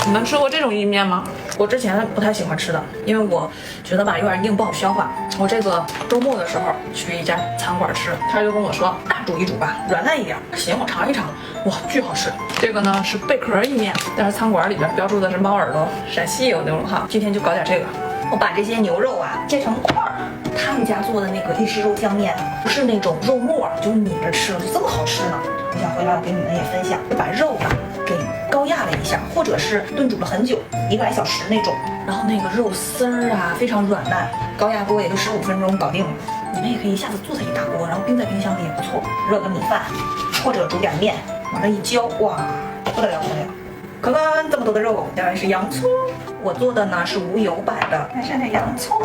你们吃过这种意面吗？我之前不太喜欢吃的，因为我觉得吧有点硬，不好消化。我这个周末的时候去一家餐馆吃，他就跟我说大煮一煮吧，软烂一点。行，我尝一尝，哇，巨好吃。这个呢是贝壳意面，但是餐馆里边标注的是猫耳朵，陕西也有那种哈。今天就搞点这个。我把这些牛肉啊切成块儿。他们家做的那个意式肉酱面不是那种肉末，就是抿着吃，就这么好吃呢。我想回来我给你们也分享，就把肉啊给高压了一下，或者是炖煮了很久，1个来小时那种，然后那个肉丝儿啊非常软烂，高压锅也就15分钟搞定了。你们也可以一下子做它一大锅，然后冰在冰箱里也不错。热个米饭或者煮点面，往这一浇，哇，不得了不得了！看看这么多的肉，当然是洋葱。我做的呢是无油版的，再蘸点洋葱。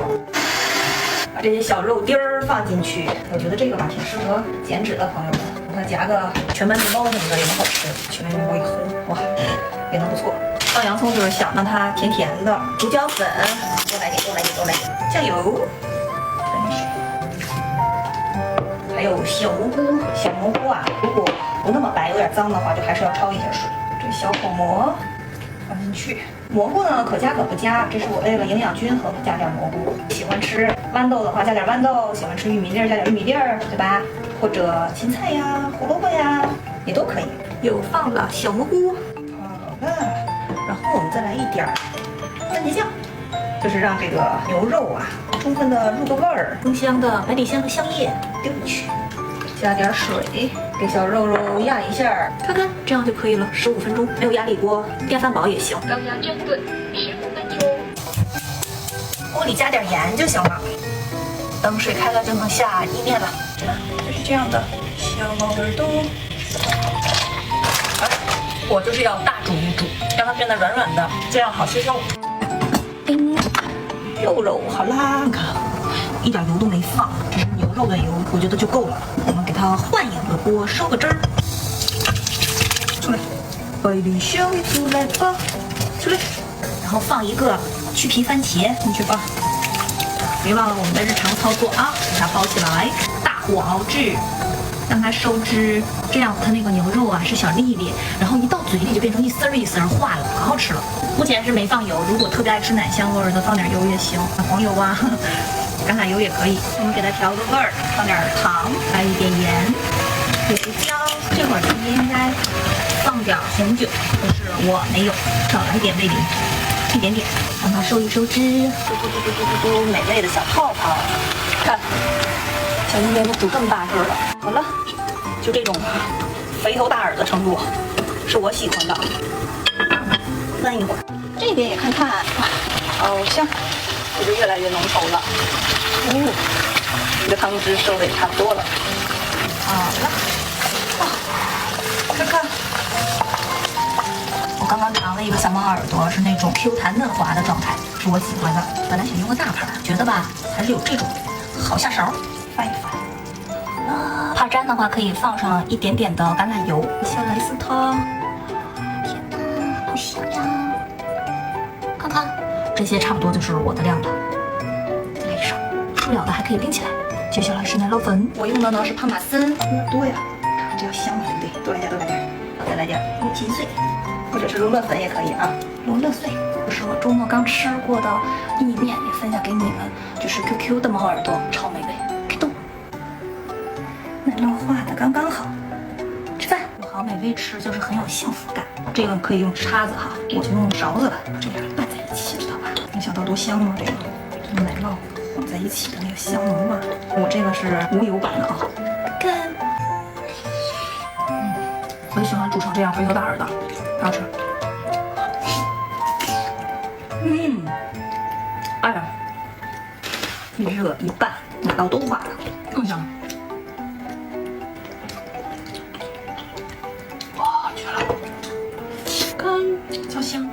把这些小肉丁儿放进去，我觉得这个吧挺适合减脂的朋友们，给它夹个全麦面包什么的也很好吃。全麦面包一烘，哇，也能不错。放洋葱就是想让它甜甜的。胡椒粉，多来点，多来点，多来点。酱油，真是。还有小蘑菇，小蘑菇啊，如果不那么白，有点脏的话，就还是要焯一下水。这小口蘑放进去。蘑菇呢，可加可不加，这是我为了营养均衡加点蘑菇。喜欢吃豌豆的话，加点豌豆；喜欢吃玉米粒儿，加点玉米粒儿，对吧？或者芹菜呀、胡萝卜呀，也都可以。又放了小蘑菇，好了，然后我们再来一点番茄酱，就是让这个牛肉啊充分的入个味儿，增香的百里香和香叶丢进去。加点水，给小肉肉压一下，看看这样就可以了。15分钟，没有压力锅，电饭煲也行。高压蒸炖15分钟，锅里加点盐就行了。等水开了就能下意面了。就是这样的小猫耳朵。我就是要大煮一煮，让它变得软软的，这样好吸收。肉好啦，你看。一点油都没放，只是牛肉的油，我觉得就够了。我们给它换一个锅，收个汁儿。出来，百里香出来吧，出来。然后放一个去皮番茄进去吧。别忘了我们的日常操作啊，给它包起来，大火熬制，让它收汁，这样它那个牛肉啊是小粒粒，然后一到嘴里就变成一丝儿一丝儿化了，可好吃了。目前是没放油，如果特别爱吃奶香味儿的，放点油也行，黄油啊。橄榄油也可以，我们给它调个味儿，放点糖，来一点盐，黑胡椒。这会儿是不是应该放点红酒？可是我没有，少来点味淋，一点点，让它收一收汁，嘟嘟嘟嘟嘟嘟嘟，美味的小泡泡。看，小面都煮这么大个了。好了，就这种肥头大耳的程度，是我喜欢的。焖一会儿，这边也看看，好香。这就越来越浓稠了，这个汤汁收的也差不多了。好了，看看，我刚刚尝了一个小猫耳朵，是那种 Q 弹嫩滑的状态，是我喜欢的。本来想用个大盘，觉得吧还是有这种好下勺，翻一翻。怕粘的话，可以放上一点点的橄榄油。小莱丝汤，天哪，好香呀！看看。这些差不多就是我的量了，再来一勺，不了的还可以冰起来。接下来是奶酪粉，我用的呢是帕玛森，多呀，这样香嘛，对不对？多来点，多来点，再来点乌鸡碎，或者是罗勒粉也可以啊。罗勒碎，这是我周末刚吃过的意面，也分享给你们，就是 QQ 的猫耳朵，超美味，开动，奶酪化的刚刚好，吃饭，好美味吃就是很有幸福感。这个可以用叉子哈，我就用勺子了，这样拌在一起，知道吧？没想到多香吗？这个奶酪混在一起的那个香浓啊！我这个是无油版的啊。干，我喜欢煮成这样肥头大耳的，很好吃。哎呀，一热一拌，奶酪都化了，更香。哇，绝了！看，超香。